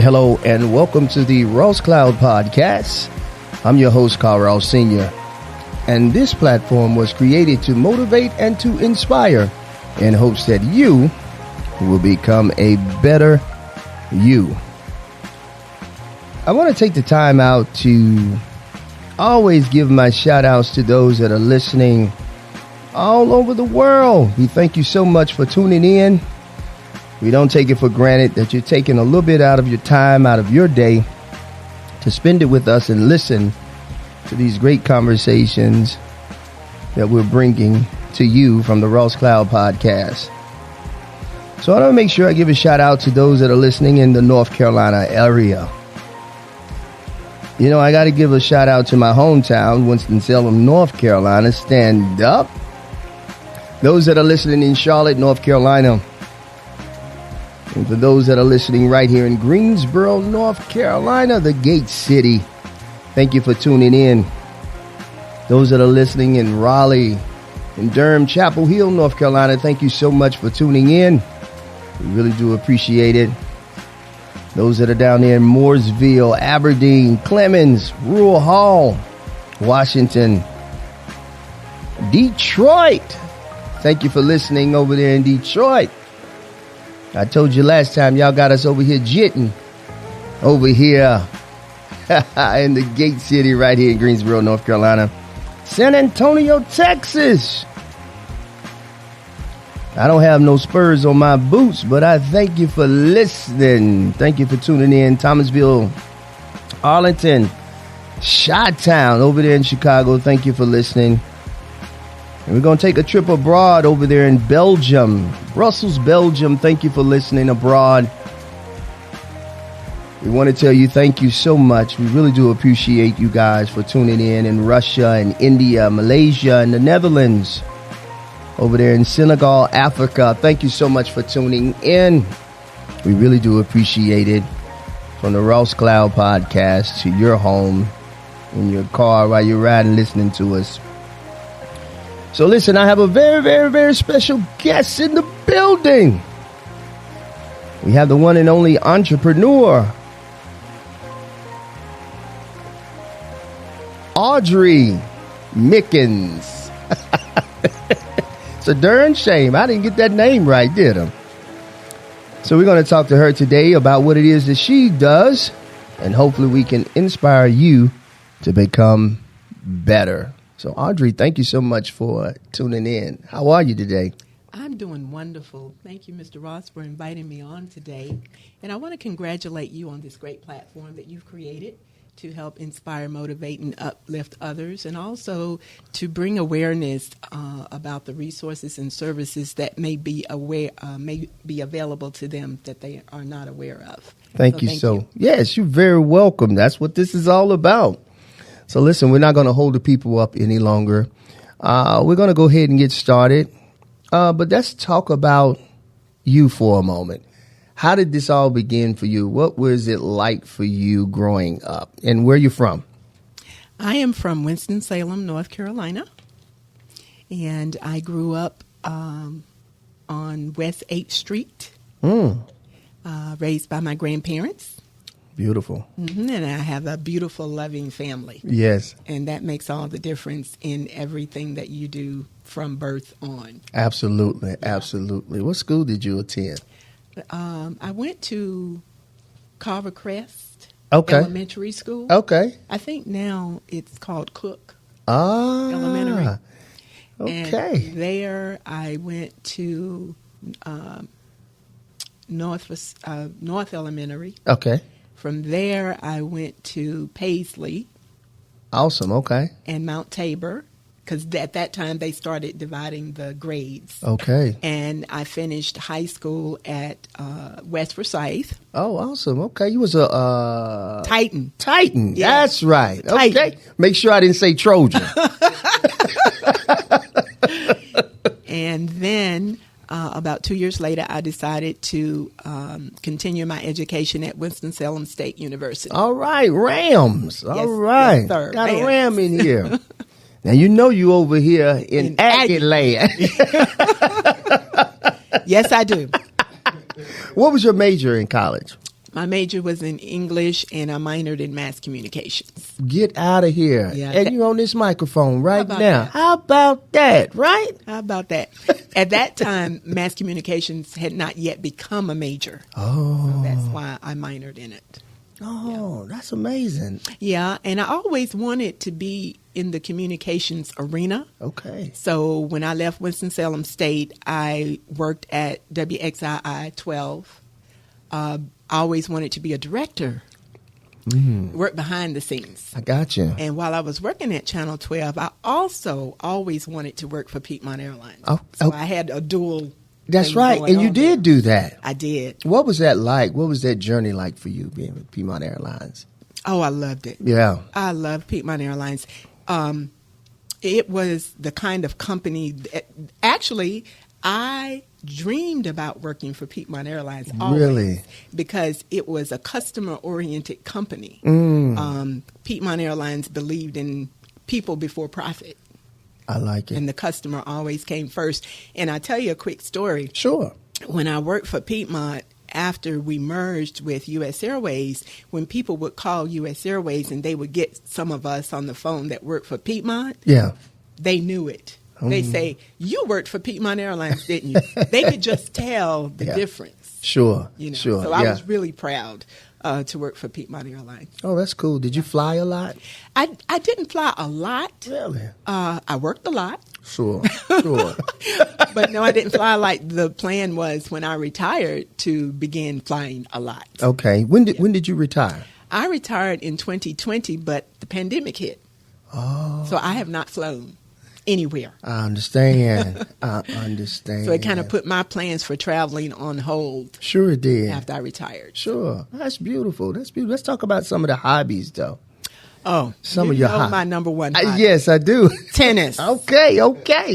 Hello and welcome to the Ross Cloud Podcast. I'm your host, Car.Ross Sr. And this platform was created to motivate and to inspire in hopes that you will become a better you. I want to take the time out to always give my shout outs to those that are listening all over the world. We thank you so much for tuning in. We don't take it for granted that you're taking a little bit out of your time, out of your day, to spend it with us and listen to these great conversations that we're bringing to you from the Ross Cloud Podcast. So I want to make sure I give a shout out to those that are listening in the North Carolina area. You know, I got to give a shout out to my hometown, Winston-Salem, North Carolina. Stand up. Those that are listening in Charlotte, North Carolina. And for those that are listening right here in Greensboro, North Carolina, the Gate City, thank you for tuning in. Those that are listening in Raleigh, in Durham, Chapel Hill, North Carolina, thank you so much for tuning in. We really do appreciate it. Those that are down there in Mooresville, Aberdeen, Clemens, Rural Hall, Washington, Detroit. Thank you for listening over there in Detroit. I told you last time, y'all got us over here jitting. Over here in the Gate City right here in Greensboro, North Carolina. San Antonio, Texas. I don't have no spurs on my boots, but I thank you for listening. Thank you for tuning in. Thomasville, Arlington, Chi-Town over there in Chicago. Thank you for listening. And we're going to take a trip abroad over there in Belgium. Brussels, Belgium. Thank you for listening abroad. We want to tell you thank you so much. We really do appreciate you guys for tuning in Russia and India, Malaysia, and the Netherlands. Over there in Senegal, Africa. Thank you so much for tuning in. We really do appreciate it. From the Ross Cloud Podcast to your home, in your car while you're riding, listening to us. So listen, I have a very, very, very special guest in the building. We have the one and only entrepreneur, Audrey Mickens. It's a darn shame I didn't get that name right, did I? So we're going to talk to her today about what it is that she does, and hopefully we can inspire you to become better. So, Audrey, thank you so much for tuning in. How are you today? I'm doing wonderful. Thank you, Mr. Ross, for inviting me on today. And I want to congratulate you on this great platform that you've created to help inspire, motivate, and uplift others, and also to bring awareness about the resources and services that may be available to them that they are not aware of. Thank you. Yes, you're very welcome. That's what this is all about. So listen, we're not going to hold the people up any longer. We're going to go ahead and get started. But let's talk about you for a moment. How did this all begin for you? What was it like for you growing up? And where are you from? I am from Winston-Salem, North Carolina. And I grew up on West 8th Street, raised by my grandparents. Beautiful. Mm-hmm. And I have a beautiful, loving family. Yes. And that makes all the difference in everything that you do from birth on. Absolutely. Absolutely. What school did you attend? I went to Car.Ross Elementary School. Okay. I think now it's called Cook Elementary. Okay. And there I went to North Elementary. Okay. From there, I went to Paisley. Awesome. Okay. And Mount Tabor, because at that time they started dividing the grades. Okay. And I finished high school at West Forsyth. Oh, awesome. Okay. You was a Titan. Titan. Yes. That's right. Titan. Okay. Make sure I didn't say Trojan. And then about 2 years later, I decided to continue my education at Winston-Salem State University. All right, Rams. All right. Yes, sir. Got a Ram in here. Now, you know you over here in Aggie land. Yes, I do. What was your major in college? My major was in English, and I minored in mass communications. Get out of here. Yeah, and you're on this microphone right now. that? How about that, right? How about that? At that time, mass communications had not yet become a major. Oh. So that's why I minored in it. Oh, that's amazing. Yeah, and I always wanted to be in the communications arena. Okay. So when I left Winston-Salem State, I worked at WXII 12. I always wanted to be a director, work behind the scenes. I got you. And while I was working at Channel 12, I also always wanted to work for Piedmont Airlines. So I had a dual. That's right. And you did do that. I did. What was that like? What was that journey like for you being with Piedmont Airlines? Oh, I loved it. Yeah. I loved Piedmont Airlines. It was the kind of company that, actually, I dreamed about working for Piedmont Airlines always. Really? Because it was a customer-oriented company. Piedmont Airlines believed in people before profit. I like it. And the customer always came first. And I'll tell you a quick story. Sure. When I worked for Piedmont, after we merged with U.S. Airways, when people would call U.S. Airways and they would get some of us on the phone that worked for Piedmont, yeah, they knew it. They say, you worked for Piedmont Airlines, didn't you? They could just tell the difference. Sure, you know? sure. So I was really proud to work for Piedmont Airlines. Oh, that's cool. Did you fly a lot? I didn't fly a lot. Really? I worked a lot. Sure. But no, I didn't fly like the plan was when I retired to begin flying a lot. Okay. When did you retire? I retired in 2020, but the pandemic hit. Oh. So I have not flown anywhere. I understand. I understand. So it kind of put my plans for traveling on hold. Sure it did. After I retired. Sure. That's beautiful. That's beautiful. Let's talk about some of the hobbies, though. Oh, some of your hobbies. My number one hobby. Yes, I do. Tennis. Okay.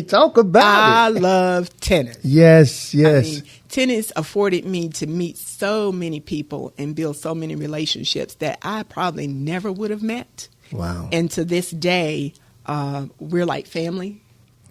Talk about it. I love tennis. Yes. I mean, tennis afforded me to meet so many people and build so many relationships that I probably never would have met. Wow. And to this day, we're like family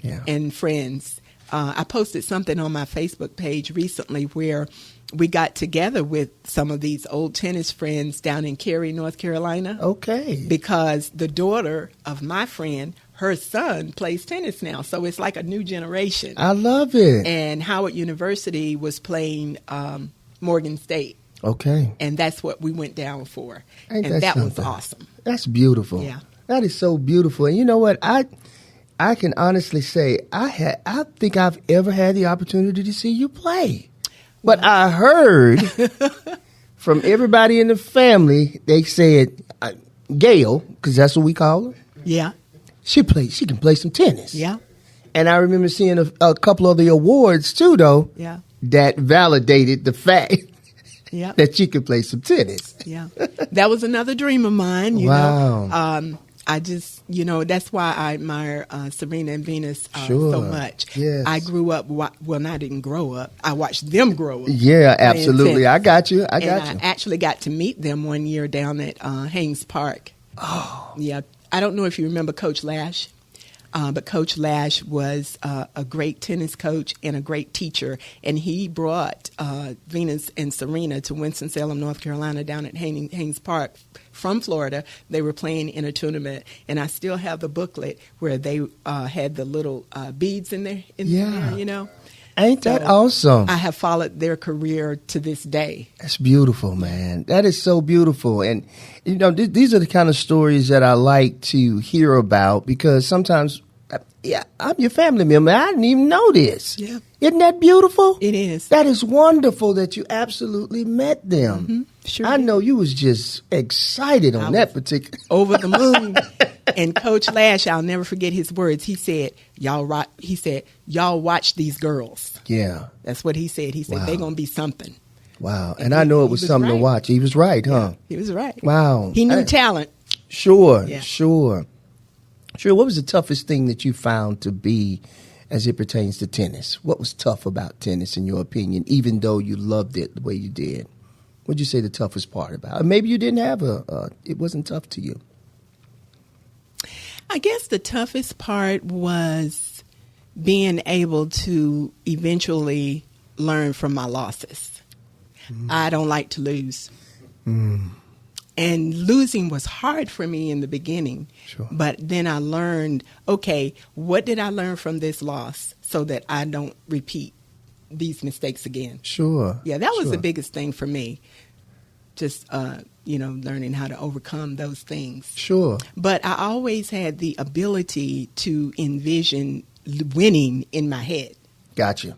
and friends. I posted something on my Facebook page recently where we got together with some of these old tennis friends down in Cary, North Carolina. Okay. Because the daughter of my friend, her son plays tennis now. So it's like a new generation. I love it. And Howard University was playing Morgan State. Okay. And that's what we went down for. Ain't and that was something? awesome. That's beautiful. Yeah. That is so beautiful. And you know what? I can honestly say I think I've ever had the opportunity to see you play. But I heard from everybody in the family, they said, Gail, because that's what we call her. Yeah. She can play some tennis. Yeah. And I remember seeing a couple of the awards too, though. Yeah. That validated the fact that she could play some tennis. Yeah. That was another dream of mine, you know. I just, that's why I admire Serena and Venus so much. Yes. I grew up, I didn't grow up. I watched them grow up. Yeah, absolutely. I got you. I actually got to meet them one year down at Haynes Park. Oh. Yeah. I don't know if you remember Coach Lash. But Coach Lash was a great tennis coach and a great teacher, and he brought Venus and Serena to Winston-Salem, North Carolina, down at Haynes Park from Florida. They were playing in a tournament, and I still have the booklet where they had the little beads in there, you know. Ain't that awesome? I have followed their career to this day. That's beautiful, man. That is so beautiful. And, these are the kind of stories that I like to hear about because sometimes, I'm your family member. I didn't even know this. Yeah. Isn't that beautiful? It is. That is wonderful that you absolutely met them. Mm-hmm. Sure. I know you was just excited on that particular. Over the moon. And Coach Lash, I'll never forget his words. He said, y'all watch these girls. Yeah. That's what he said. He said, they're going to be something. Wow. And I know it was something to watch. He was right, huh? Yeah, he was right. Wow. He knew talent. Sure. Yeah. Sure. What was the toughest thing that you found to be as it pertains to tennis? What was tough about tennis in your opinion, even though you loved it the way you did? What would you say the toughest part about it? Maybe you didn't have it wasn't tough to you. I guess the toughest part was being able to eventually learn from my losses. Mm-hmm. I don't like to lose. And losing was hard for me in the beginning. Sure. But then I learned, okay, what did I learn from this loss so that I don't repeat these mistakes again? Sure. Yeah, that was sure. the biggest thing for me. Just, learning how to overcome those things. Sure. But I always had the ability to envision winning in my head. Gotcha.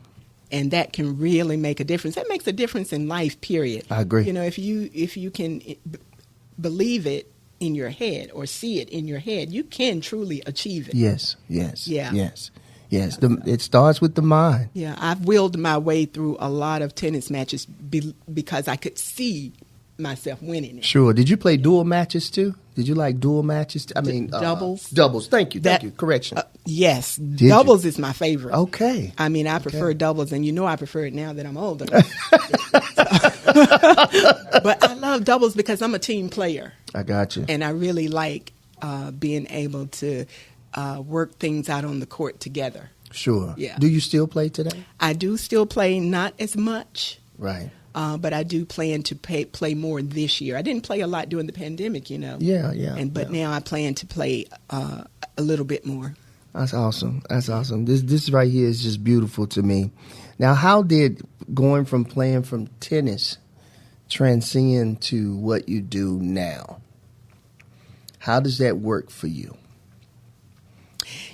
And that can really make a difference. That makes a difference in life, period. I agree. If you can believe it in your head or see it in your head, you can truly achieve it. Yes. Yeah. Yes. It starts with the mind. Yeah, I've willed my way through a lot of tennis matches because I could see myself winning it. Sure. Did you play dual matches too? Did you like dual matches? Doubles. Doubles. Thank you. Correction. Yes. Doubles is my favorite. Okay. I prefer doubles, and I prefer it now that I'm older. But I love doubles because I'm a team player. I got you. And I really like being able to work things out on the court together. Sure. Yeah. Do you still play today? I do still play, not as much. Right. But I do plan to play more this year. I didn't play a lot during the pandemic, Yeah. But now I plan to play a little bit more. That's awesome. This right here is just beautiful to me. Now, how did going from playing from tennis transcend to what you do now? How does that work for you?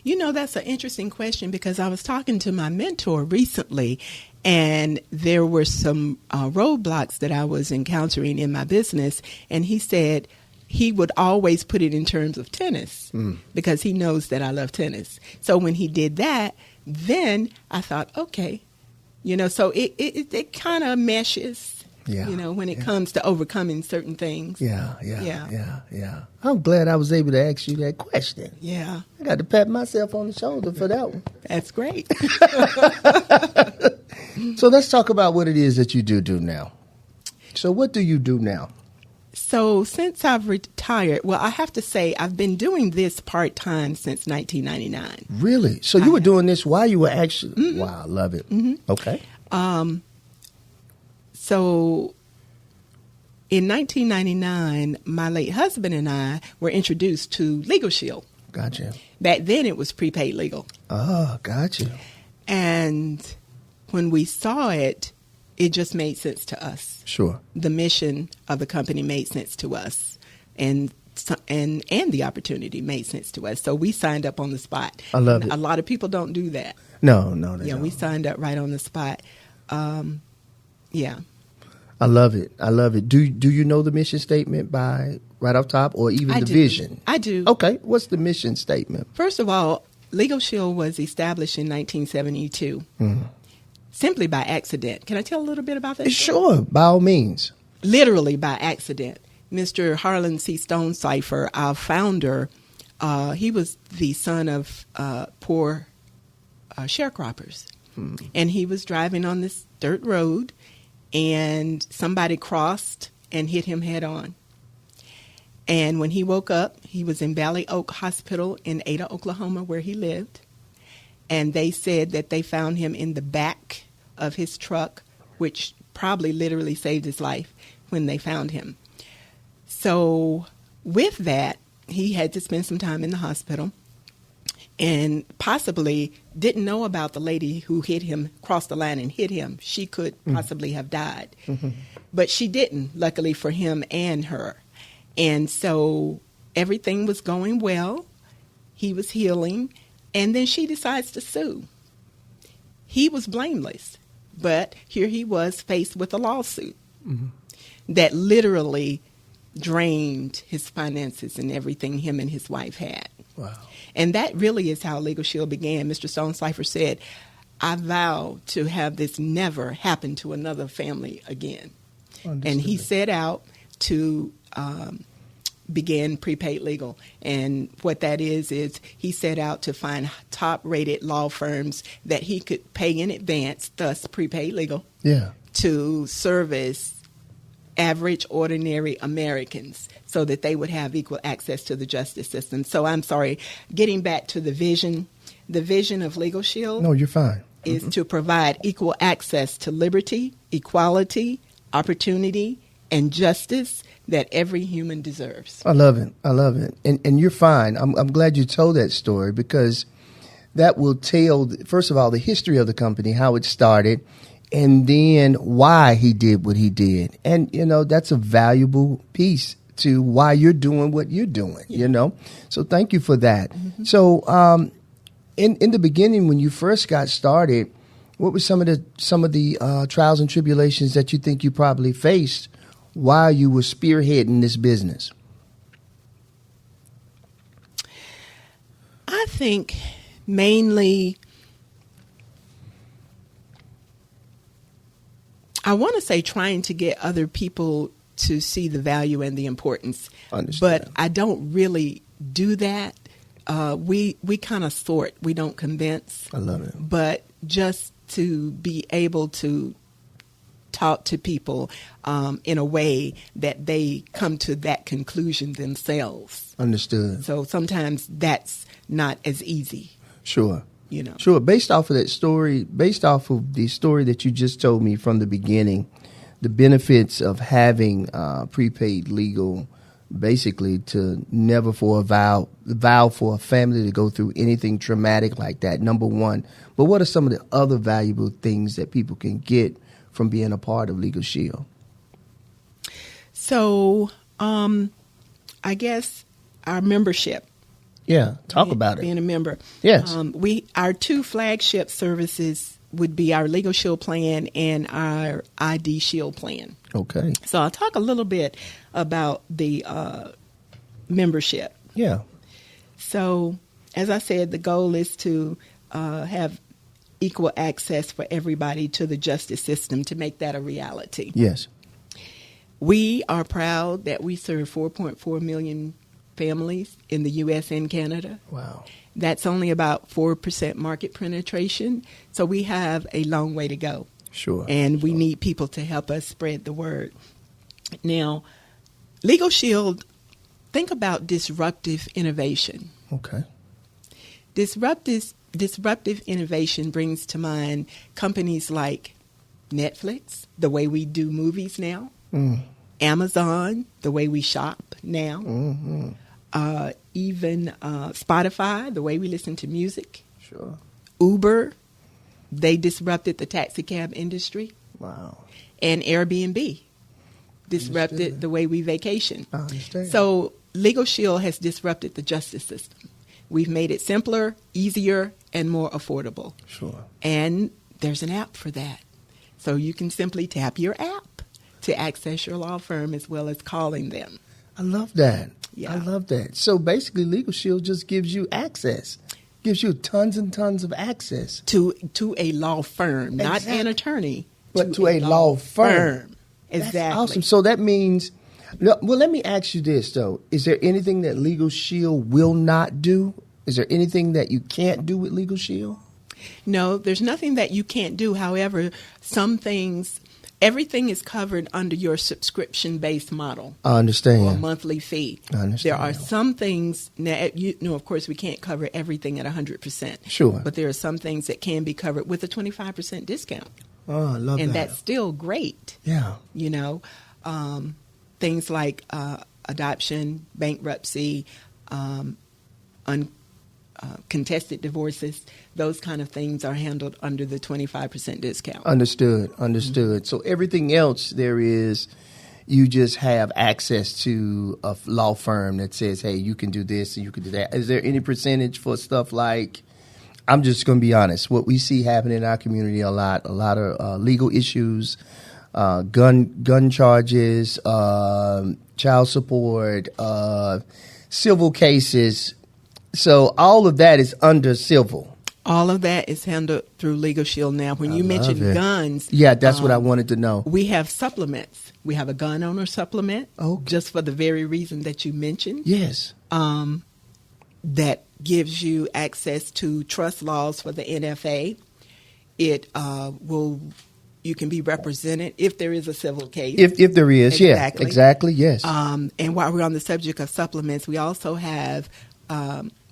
That's an interesting question because I was talking to my mentor recently, and there were some roadblocks that I was encountering in my business, and he said he would always put it in terms of tennis because he knows that I love tennis. So when he did that, then I thought, okay, so it kind of meshes. When it comes to overcoming certain things. Yeah. I'm glad I was able to ask you that question. Yeah. I got to pat myself on the shoulder for that one. That's great. So let's talk about what it is that you do now. So what do you do now? So since I've retired, I have to say I've been doing this part-time since 1999. Really? So you were doing this while you were actually... Mm-hmm. Wow, I love it. Mm-hmm. Okay. So in 1999, my late husband and I were introduced to Legal Shield. Gotcha. Back then it was prepaid legal. Oh, gotcha. And when we saw it, it just made sense to us. Sure. The mission of the company made sense to us, and the opportunity made sense to us. So we signed up on the spot. I love it. A lot of people don't do that. No, they don't. We signed up right on the spot. Yeah. I love it. Do you know the mission statement by right off top, or even the vision? I do. Okay. What's the mission statement? First of all, Legal Shield was established in 1972. Simply by accident. Can I tell a little bit about that? Sure, by all means. Literally by accident. Mr. Harlan C. Stonecipher, our founder, he was the son of poor sharecroppers. And he was driving on this dirt road, and somebody crossed and hit him head on. And when he woke up, he was in Valley Oak Hospital in Ada, Oklahoma, where he lived. And they said that they found him in the back of his truck, which probably literally saved his life when they found him. So with that, he had to spend some time in the hospital and possibly didn't know about the lady who hit him, crossed the line and hit him. She could possibly have died. But she didn't, luckily for him and her. And so everything was going well. He was healing. And then she decides to sue. He was blameless, but here he was faced with a lawsuit that literally drained his finances and everything him and his wife had. Wow. And that really is how Legal Shield began. Mr. Stonecipher said, I vow to have this never happen to another family again. Understood. And he set out to began prepaid legal. And what that is he set out to find top-rated law firms that he could pay in advance, thus prepaid legal, to service average, ordinary Americans so that they would have equal access to the justice system. So I'm sorry, getting back to the vision of Legal Shield. No, you're fine. Is to provide equal access to liberty, equality, opportunity, and justice that every human deserves. I love it. I love it. And you're fine. I'm glad you told that story, because that will tell, first of all, the history of the company, how it started, and then why he did what he did. And, that's a valuable piece to why you're doing what you're doing, So thank you for that. Mm-hmm. So in the beginning, when you first got started, what were some of the trials and tribulations that you think you probably faced while you were spearheading this business? I think mainly, I want to say trying to get other people to see the value and the importance. But I don't really do that. We kind of sort. We don't convince. I love it. But just to be able to talk to people in a way that they come to that conclusion themselves. Understood. So sometimes that's not as easy. Sure. Sure. Based off of the story that you just told me from the beginning, the benefits of having prepaid legal, basically to never vow for a family to go through anything traumatic like that, number one. But what are some of the other valuable things that people can get from being a part of Legal Shield? So, I guess our membership. Yeah, talk about it. Being a member. Yes. Our two flagship services would be our Legal Shield plan and our ID Shield plan. Okay. So I'll talk a little bit about the membership. Yeah. So, as I said, the goal is to have equal access for everybody to the justice system, to make that a reality. Yes. We are proud that we serve 4.4 million families in the U.S. and Canada. Wow. That's only about 4% market penetration. So we have a long way to go. Sure. And we need people to help us spread the word. Now, Legal Shield, think about disruptive innovation. Okay. Disruptive innovation brings to mind companies like Netflix, the way we do movies now, Amazon, the way we shop now, even Spotify, the way we listen to music. Sure. Uber, they disrupted the taxi cab industry. Wow. And Airbnb disrupted the way we vacation. I understand. So Legal Shield has disrupted the justice system. We've made it simpler, easier, and more affordable. Sure. And there's an app for that. So you can simply tap your app to access your law firm as well as calling them. I love that. Yeah. I love that. So basically, Legal Shield just gives you access, gives you tons and tons of access. To a law firm, not an attorney. But to a law firm. Exactly. That's awesome. So that means, well, let me ask you this, though. Is there anything that Legal Shield will not do? Is there anything that you can't do with Legal Shield? No, there's nothing that you can't do. However, some things, everything is covered under your subscription-based model. I understand. Or a monthly fee. I understand. There are some things, now, of course, we can't cover everything at 100%. Sure. But there are some things that can be covered with a 25% discount. Oh, I love that. And that's still great. Yeah. Things like adoption, bankruptcy, contested divorces, those kind of things are handled under the 25% discount. Understood. Mm-hmm. So everything else there is, you just have access to a law firm that says, hey, you can do this and you can do that. Is there any percentage for stuff like, I'm just going to be honest, what we see happening in our community a lot of legal issues, gun charges, child support, civil cases. So all of that is under civil. All of that is handled through Legal Shield now. When you mentioned guns. Yeah, that's what I wanted to know. We have supplements. We have a gun owner supplement, just for the very reason that you mentioned. Yes. That gives you access to trust laws for the NFA. It you can be represented if there is a civil case. If there is, exactly. Yeah, exactly, yes. And while we're on the subject of supplements, we also have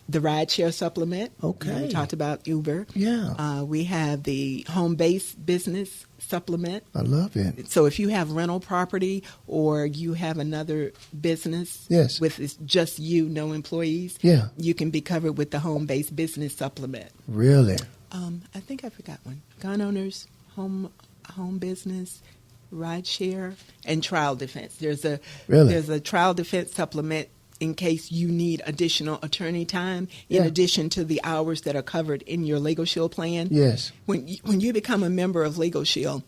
the rideshare supplement. Okay. We talked about Uber. Yeah. We have the home-based business supplement. I love it. So if you have rental property or you have another business Yes. with it's just you, no employees, Yeah. you can be covered with the home-based business supplement. Really? I think I forgot one. Gun owners, home business, rideshare, and trial defense. There's a trial defense supplement in case you need additional attorney time in addition to the hours that are covered in your Legal Shield plan. Yes. When you become a member of Legal Shield,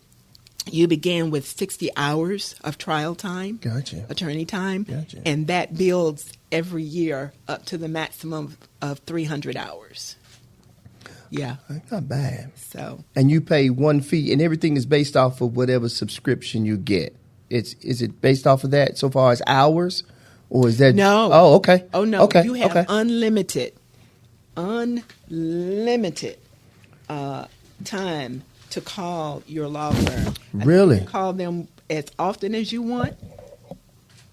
you begin with 60 hours of trial time, Gotcha. attorney time, Gotcha. and that builds every year up to the maximum of 300 hours. Yeah. That's not bad. So. And you pay one fee, and everything is based off of whatever subscription you get. Is it based off of that so far as hours? Or is that No? Oh, okay. Oh no! Okay. You have okay. unlimited time to call your law firm. Really? You can call them as often as you want,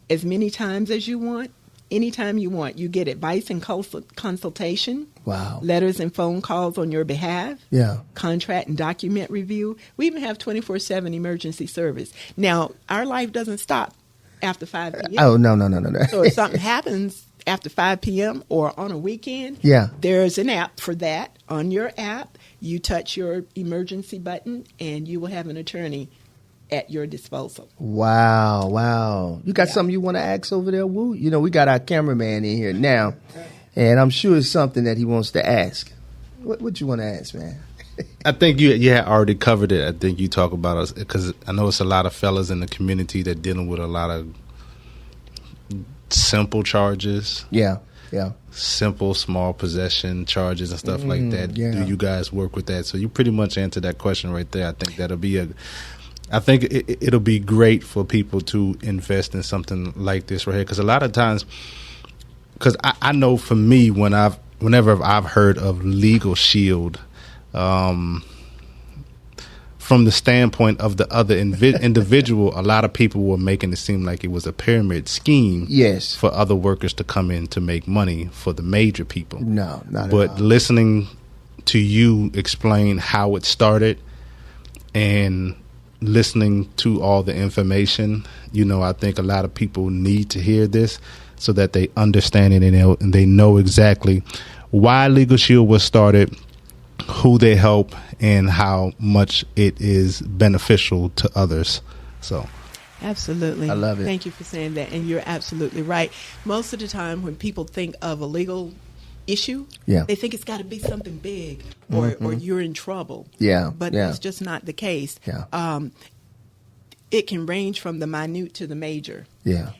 as many times as you want, anytime you want. You get advice and consultation. Wow. Letters and phone calls on your behalf. Yeah. Contract and document review. We even have 24/7 emergency service. Now, our life doesn't stop after 5 p.m. Oh, no. So if something happens after 5 p.m. or on a weekend, there's an app for that. On your app, you touch your emergency button, and you will have an attorney at your disposal. Wow. You got something you want to ask over there, Woo? You know, we got our cameraman in here now, and I'm sure it's something that he wants to ask. What you want to ask, man? I think you had already covered it. I think you talk about us because I know it's a lot of fellas in the community that dealing with a lot of simple charges. Yeah. Simple, small possession charges and stuff like that. Yeah. Do you guys work with that? So you pretty much answered that question right there. I think that'll be it'll be great for people to invest in something like this right here. Because a lot of times, because I know for me, whenever I've heard of Legal Shield, from the standpoint of the other individual, a lot of people were making it seem like it was a pyramid scheme. Yes. For other workers to come in to make money for the major people. No, not But at all. listening to you explain how it started and listening to all the information, I think a lot of people need to hear this so that they understand it and they know exactly why Legal Shield was started, who they help, and how much it is beneficial to others. So, absolutely. I love it. Thank you for saying that, and you're absolutely right. Most of the time when people think of a legal issue, they think it's got to be something big or you're in trouble. Yeah. But it's just not the case. Yeah. It can range from the minute to the major. Yeah.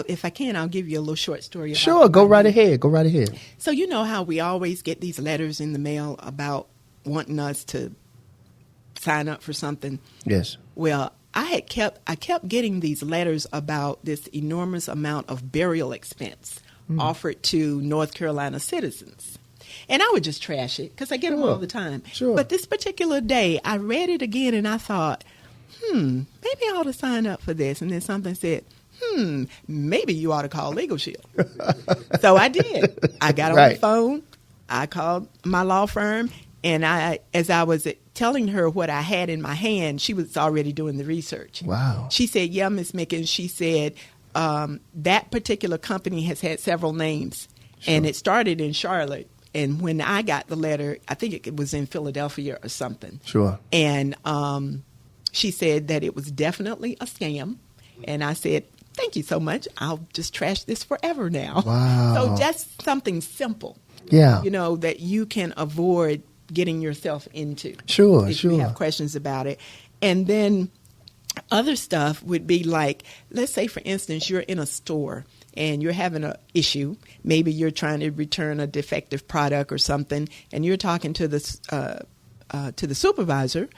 If I can, I'll give you a little short story. Sure. Go right ahead. So you know how we always get these letters in the mail about wanting us to sign up for something. Yes. Well, I kept getting these letters about this enormous amount of burial expense offered to North Carolina citizens. And I would just trash it because I get them all the time. Sure. But this particular day, I read it again and I thought, maybe I ought to sign up for this. And then something said, maybe you ought to call Legal Shield. So I did. I got on the phone. I called my law firm. And as I was telling her what I had in my hand, she was already doing the research. Wow. She said, yeah, Ms. Mickens, she said, that particular company has had several names. Sure. And it started in Charlotte. And when I got the letter, I think it was in Philadelphia or something. Sure. And she said that it was definitely a scam. And I said, thank you so much. I'll just trash this forever now. Wow. So just something simple. Yeah. That you can avoid getting yourself into. Sure. If you have questions about it. And then other stuff would be like, let's say, for instance, you're in a store and you're having an issue. Maybe you're trying to return a defective product or something, and you're talking to the supervisor.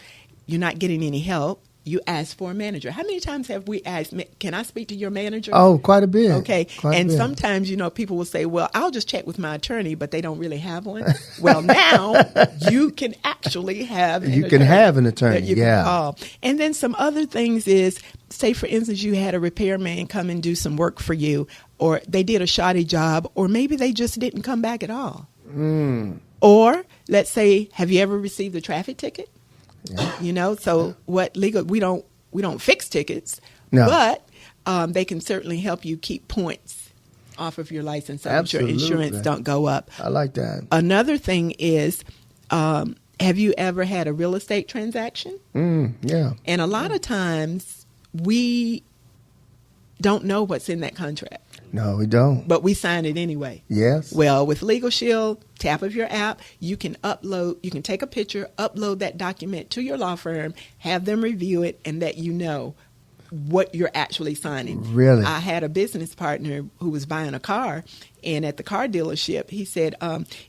You're not getting any help. you ask for a manager. How many times have we asked, can I speak to your manager? Oh, quite a bit. Okay. Quite a and bit. sometimes, people will say, well, I'll just check with my attorney, but they don't really have one. Well, now you can actually have an attorney. Have an attorney, that you can call. And then some other things is, say, for instance, you had a repairman come and do some work for you, or they did a shoddy job, or maybe they just didn't come back at all. Or let's say, have you ever received a traffic ticket? Yeah. So what legal, we don't fix tickets, but they can certainly help you keep points off of your license so that your insurance don't go up. I like that. Another thing is, have you ever had a real estate transaction? Yeah. And a lot of times we don't know what's in that contract. No, we don't. But we sign it anyway. Yes. Well, with Legal Shield, tap of your app, you can take a picture, upload that document to your law firm, have them review it, and let you know what you're actually signing. Really? I had a business partner who was buying a car, and at the car dealership, he said,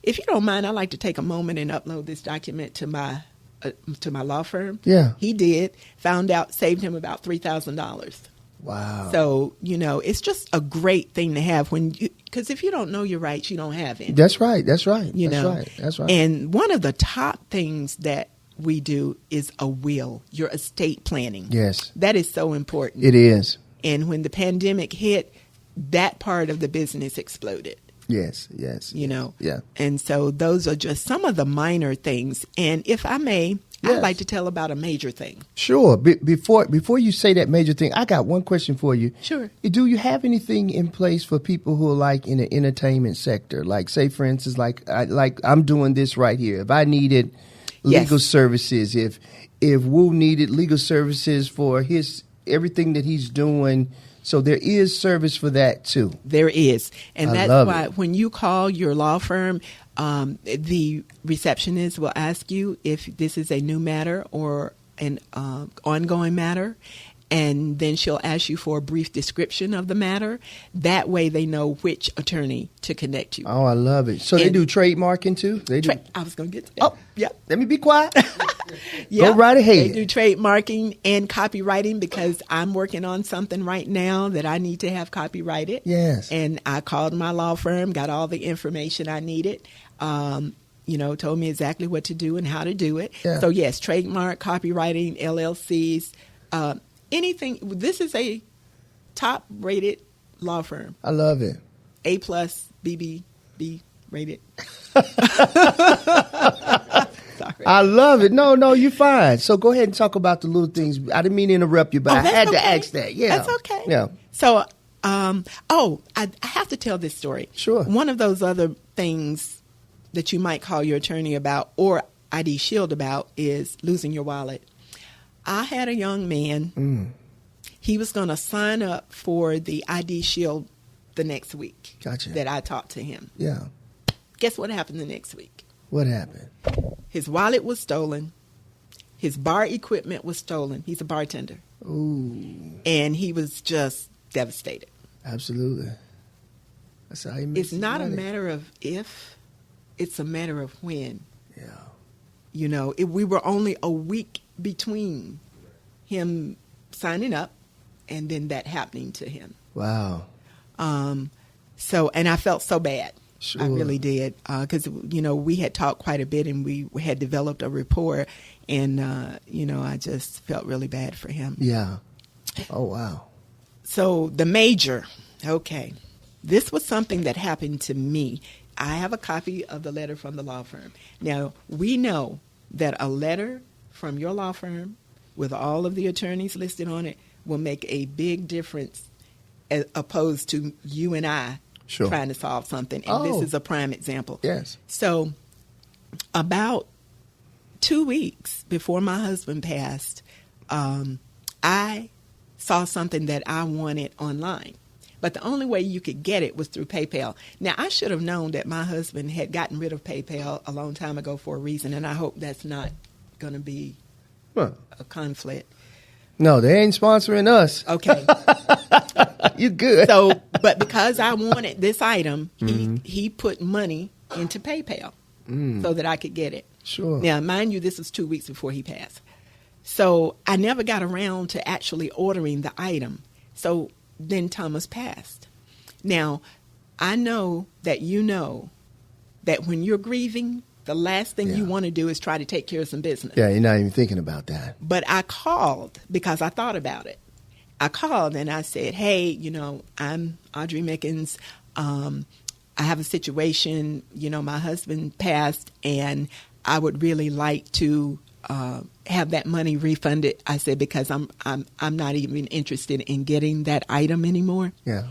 if you don't mind, I'd like to take a moment and upload this document to my law firm. Yeah. He did. Found out, saved him about $3,000. Wow. So, it's just a great thing to have because if you don't know your rights, you don't have any. That's right. That's right. And one of the top things that we do is a will, your estate planning. Yes. That is so important. It is. And when the pandemic hit, that part of the business exploded. Yes. Yeah. And so those are just some of the minor things. And if I may, I'd like to tell about a major thing. Sure. Before you say that major thing, I got one question for you. Sure. Do you have anything in place for people who are like in the entertainment sector? Like, say, for instance, like I'm doing this right here. If I needed legal services, if Wu needed legal services for everything that he's doing, so there is service for that too. There is. And that's why when you call your law firm, the receptionist will ask you if this is a new matter or an ongoing matter, and then she'll ask you for a brief description of the matter. That way they know which attorney to connect you. Oh, I love it. So they do trademarking too? They do. I was going to get to that. Oh, yeah. Let me be quiet. Go right ahead. They do trademarking and copywriting because I'm working on something right now that I need to have copyrighted. Yes. And I called my law firm, got all the information I needed. Told me exactly what to do and how to do it. Yeah. So yes, trademark, copywriting, LLCs, anything. This is a top-rated law firm. I love it. A+, BB rated. Sorry. I love it. No, you're fine. So go ahead and talk about the little things. I didn't mean to interrupt you, but I had to ask that. Yeah, that's okay. Yeah. So, I have to tell this story. Sure. One of those other things that you might call your attorney about or ID Shield about is losing your wallet. I had a young man. He was going to sign up for the ID Shield the next week. Gotcha. That I talked to him. Yeah. Guess what happened the next week? What happened? His wallet was stolen. His bar equipment was stolen. He's a bartender. Ooh. And he was just devastated. Absolutely. That's how he makes It's not money. a matter of if, it's a matter of when. Yeah. We were only a week between him signing up and then that happening to him. Wow. And I felt so bad. Sure. I really did. Because, we had talked quite a bit and we had developed a rapport. And, I just felt really bad for him. Yeah. Oh, wow. So the major, okay. This was something that happened to me. I have a copy of the letter from the law firm. Now, we know that a letter from your law firm with all of the attorneys listed on it will make a big difference as opposed to you and I trying to solve something. And this is a prime example. Yes. So about 2 weeks before my husband passed, I saw something that I wanted online. But the only way you could get it was through PayPal. Now, I should have known that my husband had gotten rid of PayPal a long time ago for a reason, and I hope that's not going to be a conflict. No, they ain't sponsoring us. Okay. You good. So, but because I wanted this item, he put money into PayPal so that I could get it. Sure. Now, mind you, this was 2 weeks before he passed. So I never got around to actually ordering the item. So then Thomas passed. Now, I know that that when you're grieving, the last thing you want to do is try to take care of some business. Yeah, you're not even thinking about that. But I called because I thought about it. I called and I said, hey, I'm Audrey Mickens. I have a situation, my husband passed, and I would really like to have that money refunded. I said, because I'm not even interested in getting that item anymore. Yeah.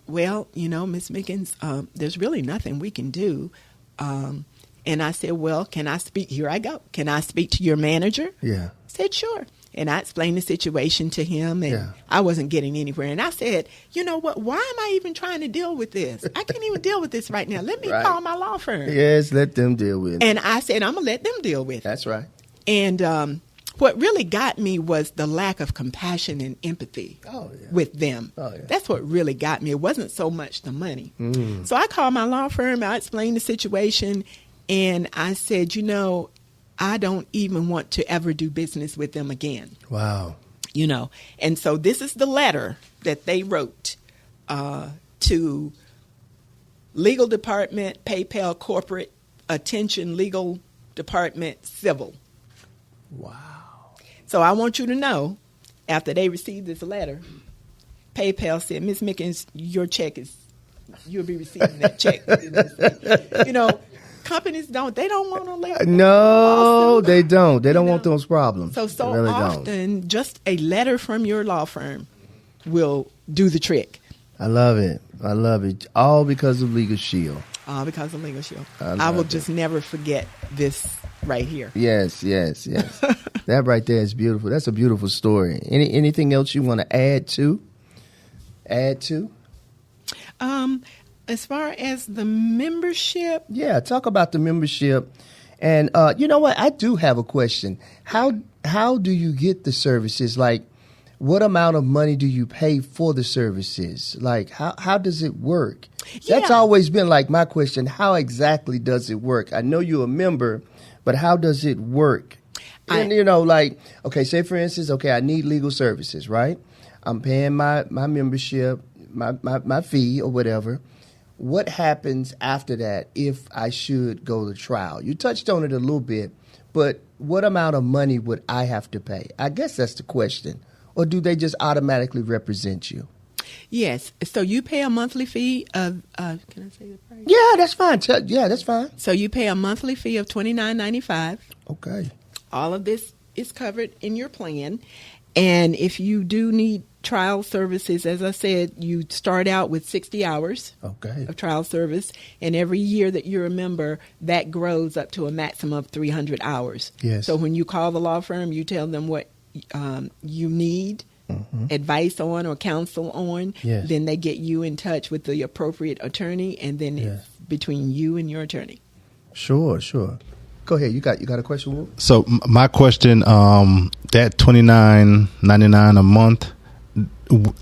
Well, Miss Mickens, there's really nothing we can do. And I said, well, can I speak? Here I go. Can I speak to your manager? Yeah. Said, sure. And I explained the situation to him, and I wasn't getting anywhere. And I said, you know what? Why am I even trying to deal with this? I can't even deal with this right now. Let me call my law firm. Yes, let them deal with it. And I said, I'm going to let them deal with it. That's right. And what really got me was the lack of compassion and empathy with them. Oh, yeah. That's what really got me. It wasn't so much the money. So I called my law firm. I explained the situation. And I said, I don't even want to ever do business with them again. Wow. And so this is the letter that they wrote to Legal Department, PayPal Corporate, Attention Legal Department, Civil. Wow. So I want you to know, after they received this letter, PayPal said, Ms. Mickens, you'll be receiving that check. Companies don't want to let No, they don't. They don't want those problems. So really often, just a letter from your law firm will do the trick. I love it. All because of Legal Shield. All because of Legal Shield. I will just never forget this right here. Yes. That right there is beautiful. That's a beautiful story. Anything else you want to add to? As far as the membership. Yeah, talk about the membership. And you know what? I do have a question. How do you get the services? Like, what amount of money do you pay for the services? Like, how does it work? Yeah. That's always been like my question. How exactly does it work? I know you're a member, but how does it work? And, okay, say for instance, I need legal services, right? I'm paying my membership, my fee or whatever. What happens after that if I should go to trial? You touched on it a little bit, but what amount of money would I have to pay? I guess that's the question. Or do they just automatically represent you? Yes. So you pay a monthly fee of, can I say the price? Yeah, that's fine. Yeah, that's fine. So you pay a monthly fee of $29.95. Okay. All of this is covered in your plan. And if you do need trial services, as I said, you start out with 60 hours of trial service. And every year that you're a member, that grows up to a maximum of 300 hours. Yes. So when you call the law firm, you tell them what you need advice on or counsel on. Yes. Then they get you in touch with the appropriate attorney, and then it's between you and your attorney. Sure. Go ahead. You got a question, Will? So my question, that $29.99 a month,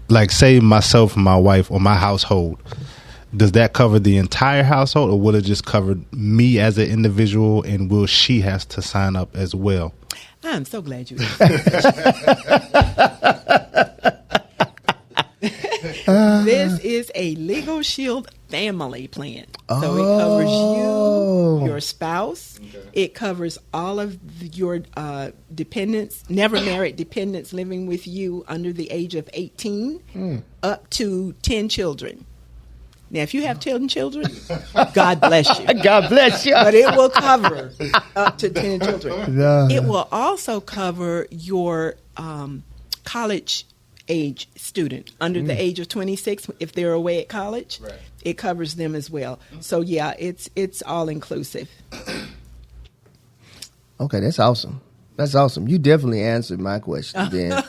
like say myself and my wife or my household, does that cover the entire household, or will it just cover me as an individual, and will she has to sign up as well? I'm so glad you asked. This is a Legal Shield family plan. So it covers you, your spouse. Okay. It covers all of your dependents, never married dependents living with you under the age of 18, up to 10 children. Now, if you have 10 children, God bless you. God bless you. But it will cover up to 10 children. No. It will also cover your college age student under the age of 26 if they're away at college. Right. It covers them as well. So yeah, it's all inclusive. Okay, that's awesome. You definitely answered my question then.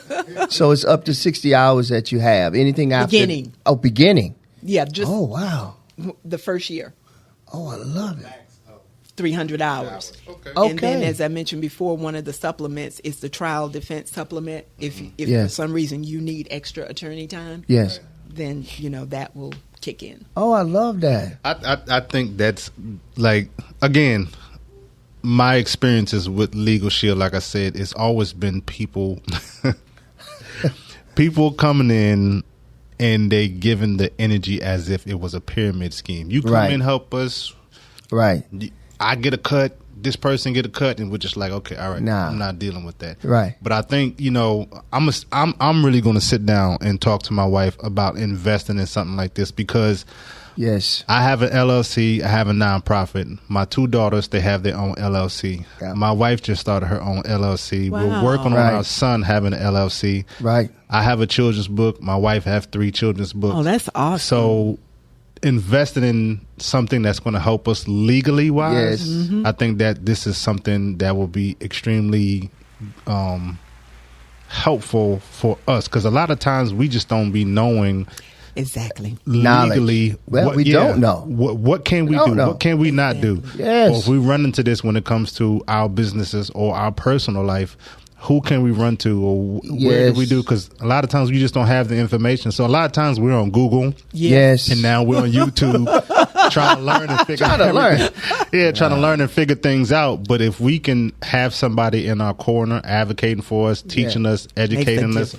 So it's up to 60 hours that you have. Anything after beginning. Oh, beginning. Yeah, just wow. The first year. Oh, I love it. 300 hours. Okay. And then, as I mentioned before, one of the supplements is the trial defense supplement. If for some reason you need extra attorney time, then that will kick in. Oh, I love that. I think that's like, again, my experiences with Legal Shield, like I said, it's always been people coming in and they giving the energy as if it was a pyramid scheme. You come in, help us. Right. I get a cut. This person get a cut, and we're just like, okay, all right, I'm not dealing with that. Right. But I think, I'm really going to sit down and talk to my wife about investing in something like this because yes, I have an LLC, I have a nonprofit. My 2 daughters, they have their own LLC. Yeah. My wife just started her own LLC. Wow. We're working on our son having an LLC. Right. I have a children's book. My wife have 3 children's books. Oh, that's awesome. So investing in something that's going to help us legally wise, I think that this is something that will be extremely helpful for us because a lot of times we just don't be knowing exactly legally. Well, we don't know. What can we do? What can we not do? Yes. Or if we run into this when it comes to our businesses or our personal life, who can we run to or where do we do? Because a lot of times we just don't have the information. So a lot of times we're on Google. Yes. And now we're on YouTube trying to learn and figure trying to learn and figure things out. But if we can have somebody in our corner advocating for us, teaching us, educating us,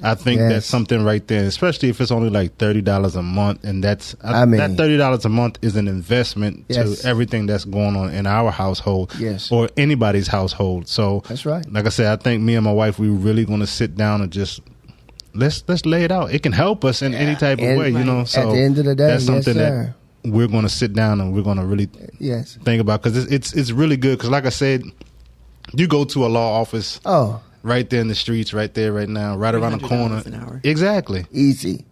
I think that's something right there, especially if it's only like $30 a month. And that's that $30 a month is an investment to everything that's going on in our household or anybody's household. So that's right. Like I said, I think me and my wife, we really going to sit down and just let's lay it out. It can help us in any type of way, So at the end of the day, that's something that we're going to sit down and we're going to really think about because it's really good. Because like I said, you go to a law office. Right there in the streets, right there, right now, right around the corner. An hour. Exactly. Easy.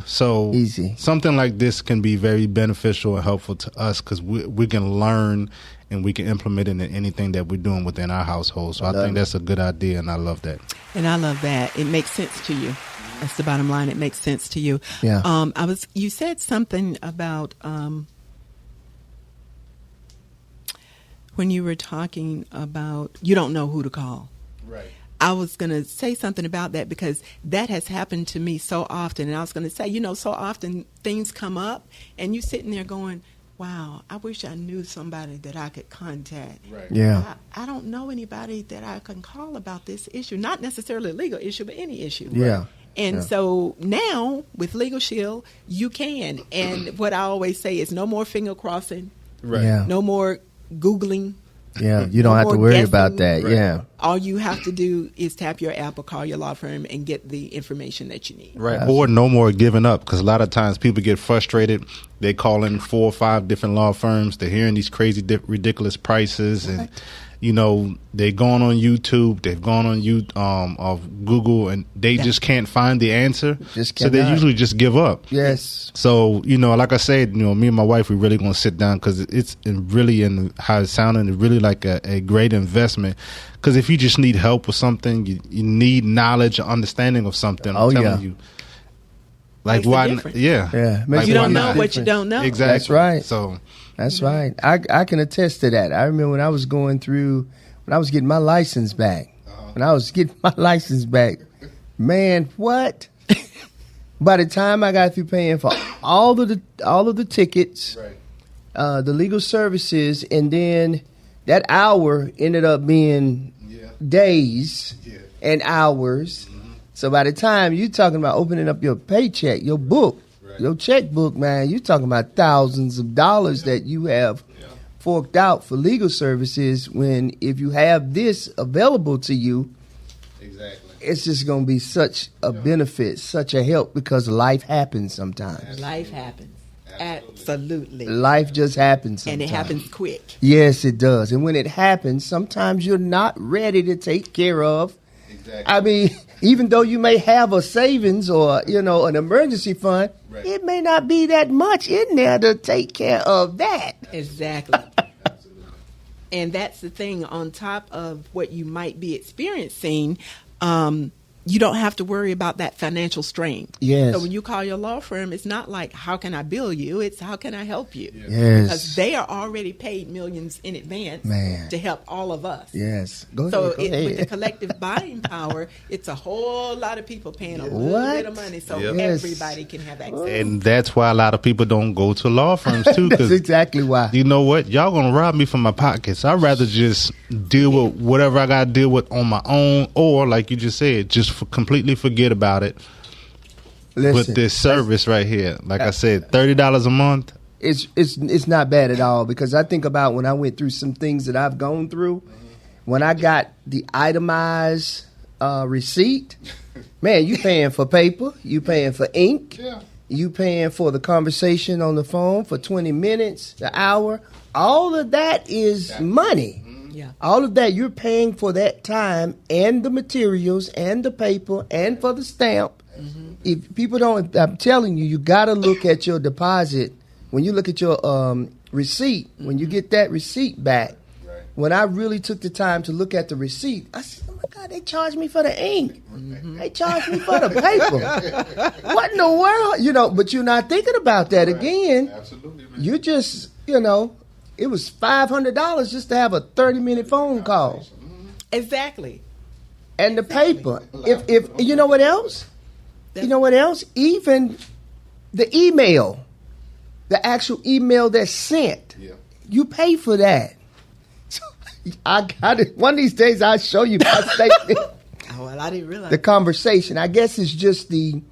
So easy. Something like this can be very beneficial and helpful to us because we can learn and we can implement it in anything that we're doing within our household. So I think that's a good idea, and I love that. And I love that. It makes sense to you. That's the bottom line. It makes sense to you. Yeah. You said something about when you were talking about you don't know who to call. Right. I was going to say something about that because that has happened to me so often. And I was going to say, so often things come up and you're sitting there going, wow, I wish I knew somebody that I could contact. Right. Yeah. I don't know anybody that I can call about this issue, not necessarily a legal issue, but any issue. Yeah. And so now with Legal Shield, you can. And what I always say is no more finger crossing. Right. Yeah. No more Googling. Yeah, you don't have to worry about that. Right. Yeah. All you have to do is tap your app or call your law firm and get the information that you need. Right. Or no more giving up because a lot of times people get frustrated. They call in 4 or 5 different law firms. They're hearing these crazy, ridiculous prices. And, they've gone on YouTube. They've gone on of Google and they just can't find the answer. So they usually just give up. Yes. So, like I said, me and my wife, we're really going to sit down because it's really in how it's sounding. It's really like a great investment. Because if you just need help with something, you need knowledge or understanding of something. I'm telling you. Like why? Yeah. Like, you don't know what you don't know. Exactly. That's right. So that's right. I can attest to that. I remember when I was getting my license back. Man, what? By the time I got through paying for all of the tickets, the legal services, and then that hour ended up being days and hours. So by the time you're talking about opening up your paycheck, your book, your checkbook, man, you're talking about thousands of dollars that you have forked out for legal services when if you have this available to you, it's just going to be such a benefit, such a help because life happens sometimes. Life happens. Absolutely. Life just happens sometimes. And it happens quick. Yes, it does. And when it happens, sometimes you're not ready to take care of. Exactly. I mean, even though you may have a savings or, an emergency fund, it may not be that much in there to take care of that. Exactly. And that's the thing. On top of what you might be experiencing, you don't have to worry about that financial strain. Yes. So when you call your law firm, it's not like, how can I bill you? It's how can I help you? Yes. Because they are already paid millions in advance to help all of us. Yes. Go ahead. So Go with the collective buying power, it's a whole lot of people paying a little bit of money so everybody can have access. And that's why a lot of people don't go to law firms too. That's exactly why. You know what? Y'all gonna rob me from my pockets. I'd rather just deal with whatever I gotta deal with on my own, or like you just said, just completely forget about it. Listen, with this service right here. Like I said, $30 a month. It's not bad at all, because I think about when I went through some things that I've gone through. When I got the itemized receipt, man, you paying for paper, you paying for ink, you paying for the conversation on the phone for 20 minutes, the hour. All of that is money. Yeah. All of that, you're paying for that time and the materials and the paper and for the stamp. Mm-hmm. If people don't, I'm telling you, you got to look at your deposit. When you look at your receipt, when you get that receipt back, when I really took the time to look at the receipt, I said, oh my God, they charged me for the ink. Mm-hmm. They charged me for the paper. What in the world? You know, but you're not thinking about that again. Absolutely, man. You just, you know, it was $500 just to have a 30-minute phone call. Exactly. And the paper. If you know what else? You know what else? Even the email, the actual email that's sent, you pay for that. So I got it. One of these days I'll show you my statement. Oh, well, I didn't realize. The conversation. I guess it's just the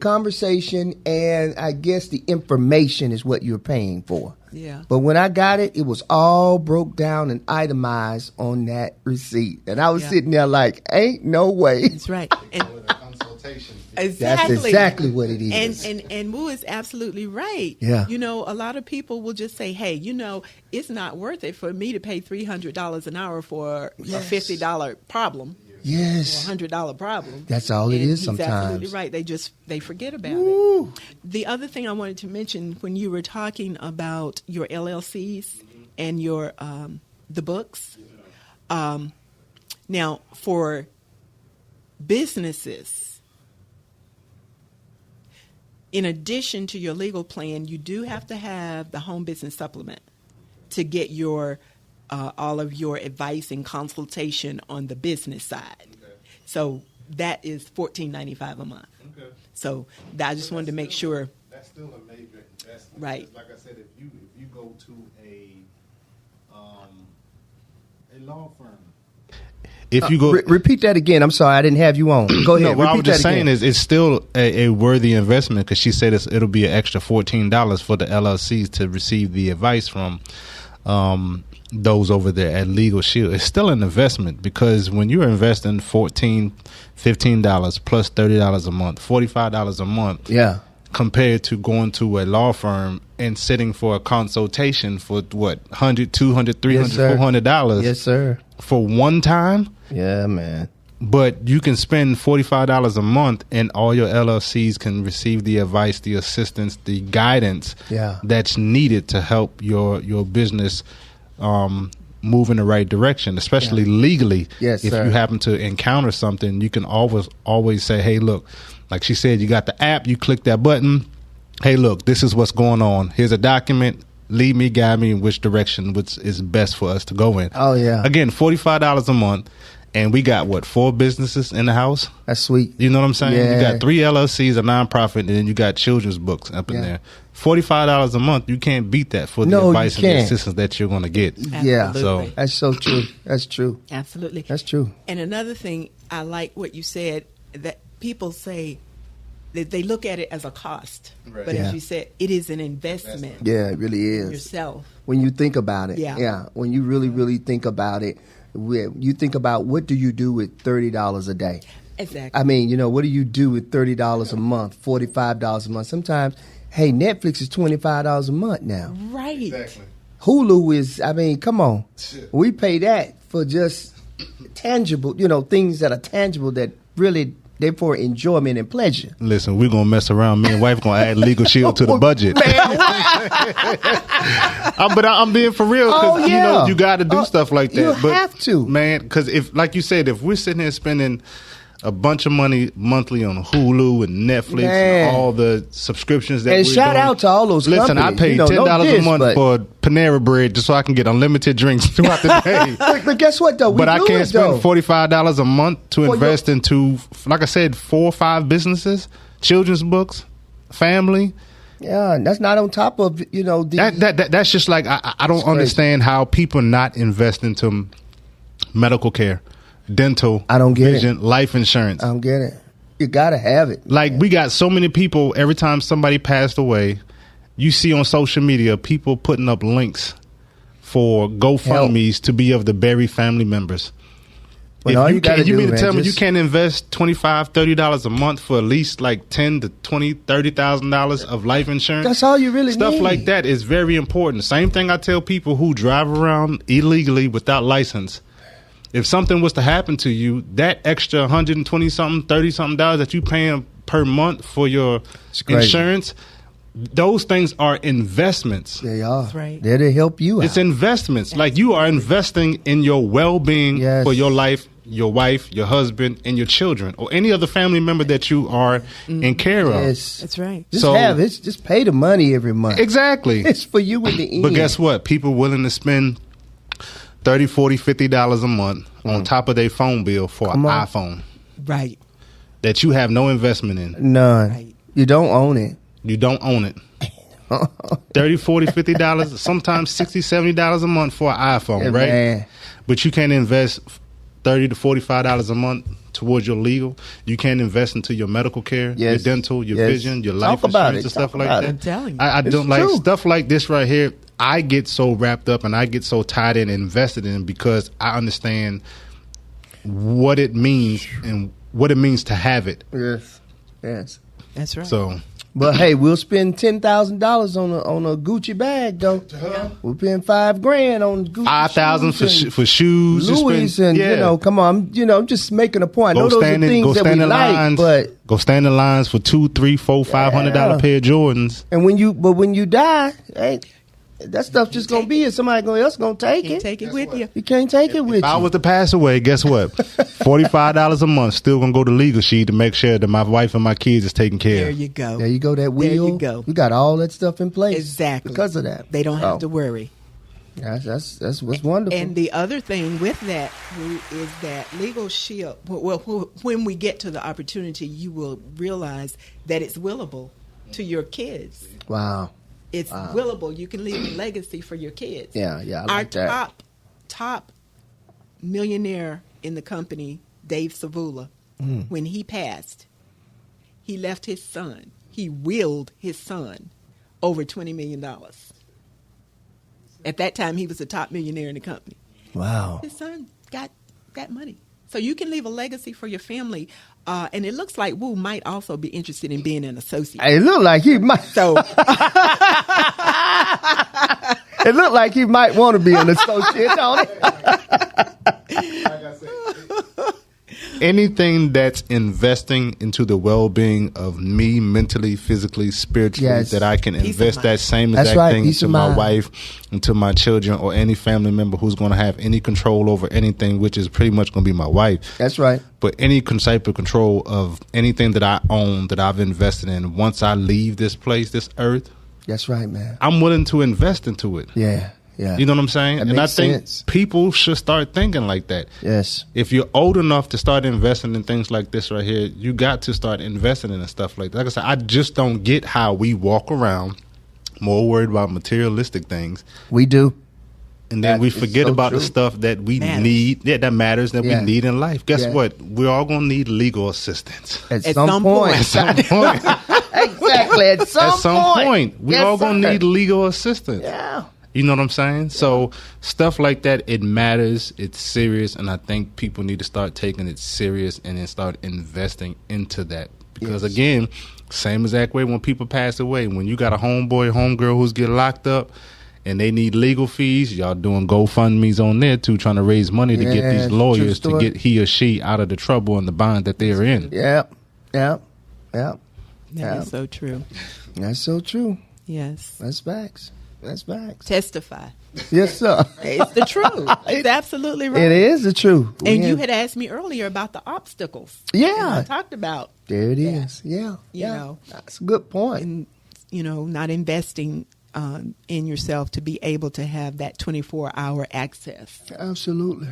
conversation, and I guess the information is what you're paying for. Yeah. But when I got it, it was all broke down and itemized on that receipt. And I was sitting there like, ain't no way. That's right. And exactly. That's exactly what it is. And Wu is absolutely right. Yeah. You know, a lot of people will just say, hey, you know, it's not worth it for me to pay $300 an hour for a $50 problem. Yes. Or $100 problem. That's all it is sometimes. He's absolutely right. They forget about it. The other thing I wanted to mention when you were talking about your LLCs and your the books. Now, for businesses, in addition to your legal plan, you do have to have the home business supplement to get your all of your advice and consultation on the business side. Okay. So that is $14.95 a month. Okay. So I just wanted to make sure. That's still a major investment. Right. Like I said, if you go to a law firm. If you go repeat that again. I'm sorry, I didn't have you on. Go ahead. No, what I was just saying is it's still a worthy investment, because she said it'll be an extra $14 for the LLCs to receive the advice from those over there at Legal Shield. It's still an investment, because when you're investing $14, $15 plus $30 a month, $45 a month, compared to going to a law firm and sitting for a consultation for what, $100, $200, $300, $400. Yes, sir. For one time. Yeah, man. But you can spend $45 a month, and all your LLCs can receive the advice, the assistance, the guidance that's needed to help your business move in the right direction, especially legally. Yes, if sir. you happen to encounter something, you can always say, hey, look, like she said, you got the app, you click that button. Hey, look, this is what's going on. Here's a document. Lead me, guide me in which direction is best for us to go in. Oh, yeah. Again, $45 a month. And we got, 4 businesses in the house? That's sweet. You know what I'm saying? Yeah. You got 3 LLCs, a nonprofit, and then you got children's books up in there. $45 a month, you can't beat that for the advice and the assistance that you're going to get. Yeah. So that's so true. That's true. Absolutely. That's true. And another thing, I like what you said, that people say that they look at it as a cost. Right. But as you said, it is an investment. Yeah, it really is. In yourself. When you think about it. Yeah. When you really, really think about it. You think about, what do you do with $30 a day? Exactly. I mean, you know, what do you do with $30 a month, $45 a month? Sometimes, hey, Netflix is $25 a month now. Right. Exactly. Hulu is, I mean, come on. We pay that for just tangible, things that are tangible that really, they're for enjoyment and pleasure. Listen, we're going to mess around. Me and wife going to add Legal Shield to the budget. But I'm being for real, because you got to do stuff like that. You have to. Man, because if, like you said, if we're sitting here spending a bunch of money monthly on Hulu and Netflix and all the subscriptions that and we're shout doing. out to all those Listen, companies. I pay $10 a month but for Panera Bread just so I can get unlimited drinks throughout the day. but guess what, though? But I can't spend $45 a month to invest into, like I said, 4 or 5 businesses, children's books, family. Yeah, and that's not on top of, That's just like, I don't understand how people not invest into medical care, dental, I don't get vision, life insurance. I don't get it. You got to have it. Like, we got so many people, every time somebody passed away, you see on social media people putting up links for GoFundMe's to be of the buried family members. Well, all you gotta you do, mean to man, tell me you can't invest $25, $30 a month for at least like $10,000 to $30,000 of life insurance? That's all you really Stuff need. like that is very important. Same thing I tell people who drive around illegally without license. If something was to happen to you, that extra $120-something, $30-something that you paying per month for your insurance, those things are investments. They are. That's right. They're to help you out. It's investments. Like, you are investing in your well-being for your life, your wife, your husband, and your children, or any other family member that you are in care of. Yes. That's right. Just pay the money every month. Exactly. It's for you in the end. But guess what? People willing to spend $30, $40, $50 a month on top of their phone bill for an iPhone. Right. That you have no investment in. None. Right. You don't own it. You don't own it. $30, $40, $50, sometimes $60, $70 a month for an iPhone, Yeah, right? man. But you can't invest $30 to $45 a month towards your legal. You can't invest into your medical care, your dental, your vision, your life insurance and stuff like that. I'm telling you. I don't like true. stuff like this right here. I get so wrapped up and I get so tied in and invested in because I understand what it means and what it means to have it. Yes. Yes. That's right. So, But hey, we'll spend $10,000 on a Gucci bag though. We're paying $5,000 on Gucci. $5,000 for shoes. Louis and come on, I'm just making a point. I know Go those stand are in, things go that stand we in like, lines. but Go stand in lines for $200, $300, $400, $500 pair of Jordans. and when you die, hey, that stuff just gonna be here. Somebody else gonna take Can't it. take it with you. You can't take it with If I you. was to pass away, guess what? $45 a month still gonna go to legal sheet to make sure that my wife and my kids is taken care There of. you go. There you go. That wheel. There you go. We got all that stuff in place. Exactly. Because of that. They don't have to worry. That's what's wonderful. And the other thing with that is that Legal Shield, well, when we get to the opportunity, you will realize that it's willable to your kids. Wow. It's willable. You can leave a legacy for your kids. Yeah, I like Our that. top millionaire in the company, Dave Savula, when he passed, he left his son. He willed his son over $20 million. At that time, he was the top millionaire in the company. Wow. His son got that money. So you can leave a legacy for your family. And it looks like Wu might also be interested in being an associate. It looked like he might. So It looked like he might want to be an associate, don't it? Anything that's investing into the well-being of me mentally, physically, spiritually, Yes. that I can Peace of invest mind. that same That's exact right, thing peace into of my mind. wife, into my children, or any family member who's going to have any control over anything, which is pretty much going to be my wife. That's right. But any type of control of anything that I own, that I've invested in, once I leave this place, this earth, That's right, man. I'm willing to invest into it. Yeah. You know what I'm saying? That And I makes think sense. people should start thinking like that. Yes. If you're old enough to start investing in things like this right here, you got to start investing in stuff like that. Like I said, I just don't get how we walk around more worried about materialistic things, We do. and then That we is forget so about true. the stuff that we Matters. need. Yeah, that matters, that Yeah. we need in life. Guess Yeah. what? We're all going to need legal assistance. At At some some point. point. At some point. Exactly. At some point. We Yes, all going to sir. need legal assistance. Yeah. You know what I'm saying? So stuff like that, it matters. It's serious, and I think people need to start taking it serious and then start investing into that. Because Yes. again, same exact way when people pass away. When you got a homeboy, homegirl who's getting locked up and they need legal fees, y'all doing GoFundMe's on there too, trying to raise money to get Yeah, these true lawyers to story. get he or she out of the trouble and the bind that they're in. Yep. Yep. Yep. that is so true. That's so true. Yes. That's facts. That's facts. Testify. Yes, sir. It's the truth. It's absolutely right. It is the truth. And you had asked me earlier about the obstacles. Yeah. And I talked about there it that, is. Yeah. You know. That's a good point. And, not investing in yourself to be able to have that 24-hour access. Absolutely.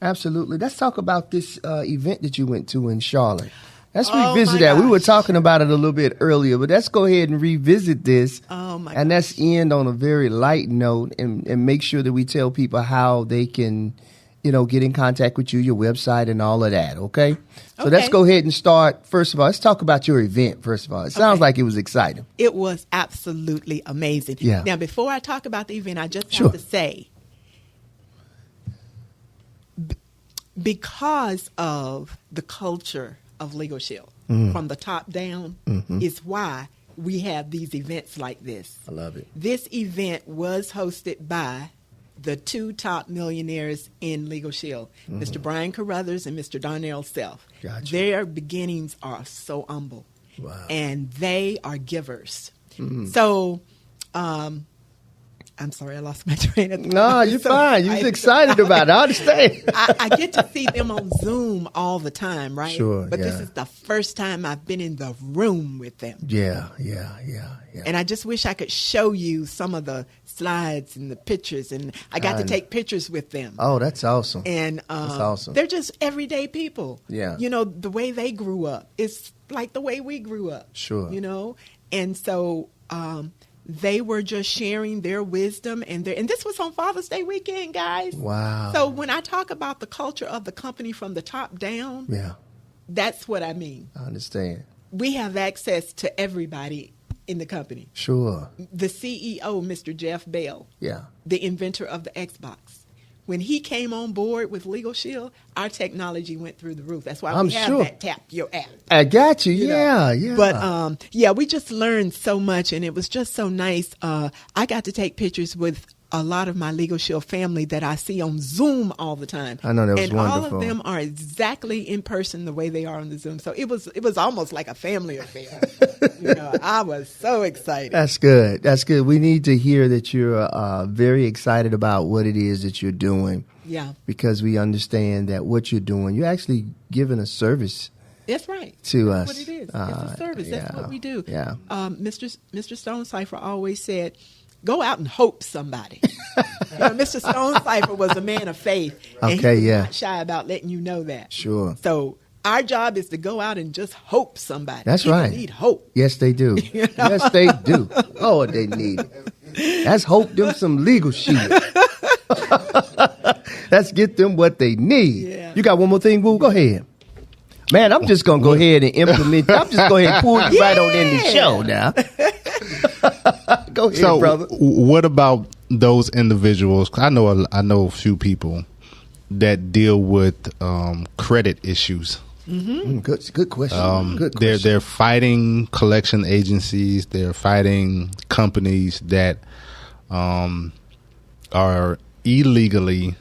Absolutely. Let's talk about this event that you went to in Charlotte. Let's Oh, revisit my that. We were gosh. talking about it a little bit earlier, but let's go ahead and revisit this. Oh, my And let's end on a very light note and make sure that we tell people how they can, get in contact with you, your website and all of that, okay? So let's Okay. go ahead and start. First of all, let's talk about your event, first of all. It sounds Okay. like it was exciting. It was absolutely amazing. Yeah. Now, before I talk about the event, I just Sure. have to say, because of the culture of Legal Shield, from the top down, is why we have these events like this. I love it. This event was hosted by the two top millionaires in Legal Shield, Mr. Brian Carruthers and Mr. Darnell Self. Gotcha. Their beginnings are so humble, Wow. and they are givers. So, I'm sorry, I lost my train of thought. No, you're fine. You're excited about it. I understand. I get to see them on Zoom all the time, right? Sure, But this yeah. is the first time I've been in the room with them. Yeah. And I just wish I could show you some of the slides and the pictures. And I got to take pictures with them. Oh, that's awesome. And That's awesome. they're just everyday people. Yeah. The way they grew up is like the way we grew up. Sure. And so they were just sharing their wisdom and this was on Father's Day weekend, guys. Wow. So when I talk about the culture of the company from the top down, Yeah, that's what I mean. I understand. We have access to everybody in the company. Sure. The CEO, Mr. Jeff Bell, Yeah. the inventor of the Xbox. When he came on board with Legal Shield, our technology went through the roof. That's why I'm we have sure. that Tap Your App. I got you. You know. Yeah. But we just learned so much, and it was just so nice. I got to take pictures with a lot of my Legal Shield family that I see on Zoom all the time. I know, that was and wonderful. all of them are exactly in person the way they are on the Zoom. So it was almost like a family affair. I was so excited. That's good. That's good. We need to hear that you're very excited about what it is that you're doing. Yeah, Because we understand that what you're doing, you're actually giving a service that's right. to That's us. what it is. It's a service. That's what we do. Yeah. Mr. Stone Cipher always said, go out and hope somebody. Mr. Stone Cipher was a man of faith. And Okay, he was yeah. not shy about letting you know that. Sure. So our job is to go out and just hope somebody. That's People right. need hope. Yes, they do. Yes, they do. Lord, they need it. Let's hope them some legal shit. Let's get them what they need. Yeah. You got one more thing, Boo? Go ahead. Man, I'm just going to go ahead and implement. I'm just going to pull you right on in the show now. Go ahead, So, brother. what about those individuals? I know a few people that deal with credit issues. Good question. Good question. They're fighting collection agencies. They're fighting companies that are illegally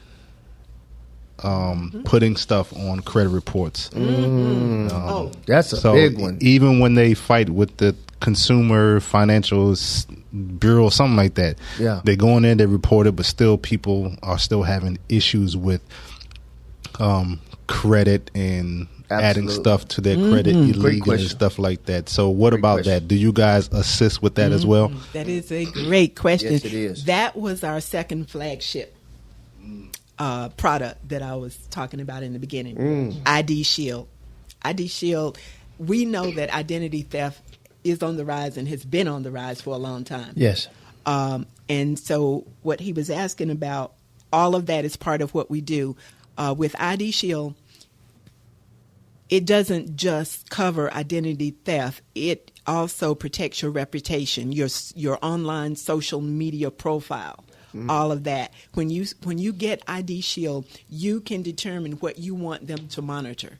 putting stuff on credit reports. That's a So big one. even when they fight with the Consumer Financial Bureau, something like that, Yeah. they go in there, they report it, but still people are still having issues with credit and adding Absolutely. stuff to their credit illegally question. and stuff like that. So what Great about question. that? Do you guys assist with that as well? That is a great question. Yes, it is. That was our second flagship product that I was talking about in the beginning. ID Shield. ID Shield, we know that identity theft is on the rise and has been on the rise for a long time. Yes. And so what he was asking about, all of that is part of what we do. With ID Shield, it doesn't just cover identity theft. It also protects your reputation, your online social media profile, all of that. When you get ID Shield, you can determine what you want them to monitor.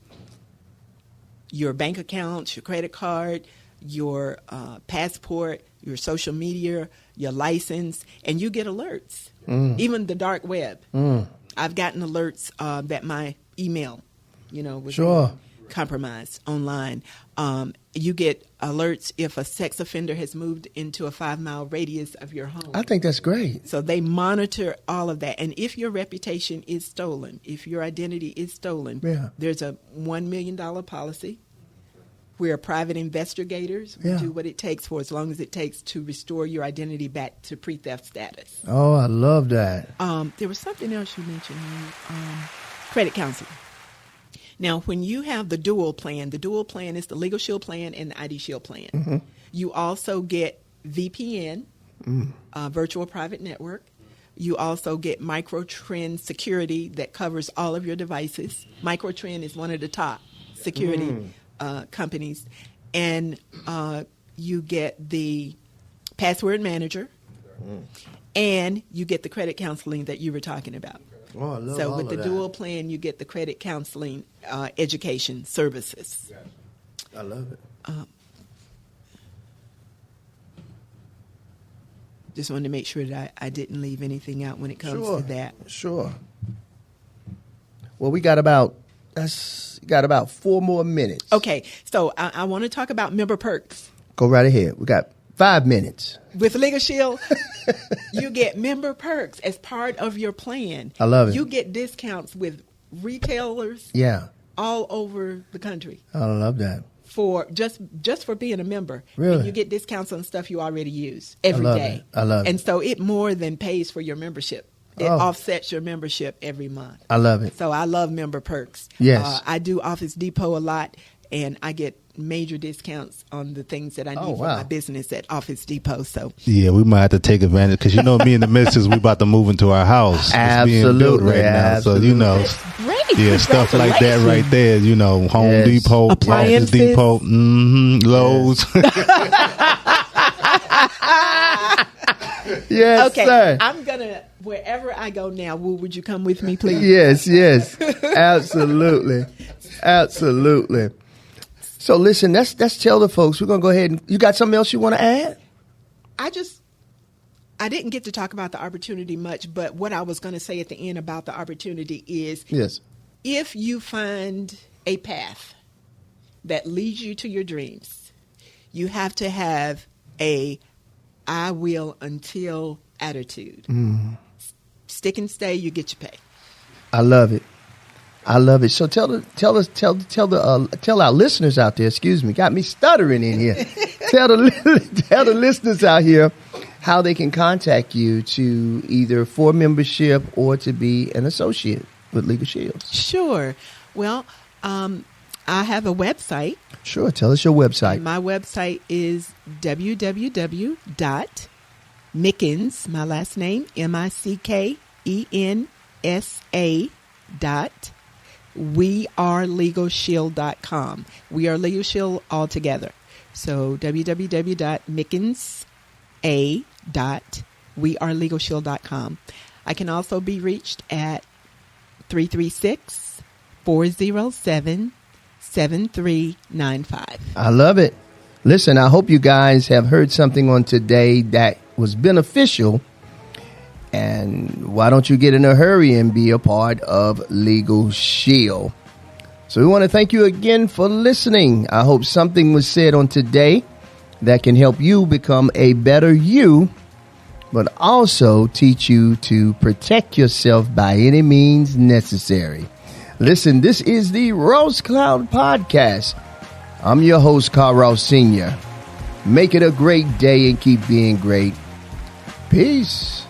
Your bank accounts, your credit card, your passport, your social media, your license, and you get alerts. Even the dark web. I've gotten alerts that my email, was Sure. compromised online. You get alerts if a sex offender has moved into a 5-mile radius of your home. I think that's great. So they monitor all of that. And if your reputation is stolen, if your identity is stolen, there's a $1 million policy. We're private investigators. We do what it takes for as long as it takes to restore your identity back to pre-theft status. Oh, I love that. There was something else you mentioned, credit counseling. Now, when you have the dual plan is the Legal Shield plan and the ID Shield plan. Mm-hmm. You also get VPN, virtual private network. You also get Microtrend security that covers all of your devices. Microtrend is one of the top security companies. And you get the password manager, and you get the credit counseling that you were talking about. Oh, I love so all with of the that. dual plan, you get the credit counseling, education services. I love it. Just wanted to make sure that I didn't leave anything out when it comes to that. Sure. Well, we got about 4 more minutes. Okay, so I want to talk about member perks. Go right ahead. We got 5 minutes. With Legal Shield, you get member perks as part of your plan. I love it. You get discounts with retailers all over the country. I love that. For just for being a member. Really? And you get discounts on stuff you already use every day. I love it. And so it more than pays for your membership. It offsets your membership every month. I love it. So I love member perks. Yes. I do Office Depot a lot, and I get major discounts on the things that I need for my business at Office Depot. So yeah, we might have to take advantage because me and the missus, we about to move into our house. Absolutely, it's being built right now. So great. Stuff like that right there. Home Depot, appliances. Office Depot, Lowe's. Yes, okay, sir. I'm gonna wherever I go now. Would you come with me, please? Yes, absolutely. So listen, let's tell the folks. We're gonna go ahead and you got something else you want to add? I didn't get to talk about the opportunity much, but what I was going to say at the end about the opportunity is, if you find a path that leads you to your dreams, you have to have a I will until attitude. Stick and stay, you get your pay. I love it. So tell our listeners out there. Excuse me, got me stuttering in here. tell the listeners out here how they can contact you to either for membership or to be an associate with Legal Shields. Sure. Well, I have a website. Sure. Tell us your website. And my website is www.Mickens, my last name, MICKENSA.wearelegalshield.com. We are Legal Shield all together. So www.mickens.wearelegalshield.com. I can also be reached at 336-407-7395. I love it. Listen, I hope you guys have heard something on today that was beneficial. And why don't you get in a hurry and be a part of Legal Shield? So we want to thank you again for listening. I hope something was said on today that can help you become a better you, but also teach you to protect yourself by any means necessary. Listen, this is the Ross Cloud Podcast. I'm your host, Car.Ross Sr. Make it a great day and keep being great. Peace.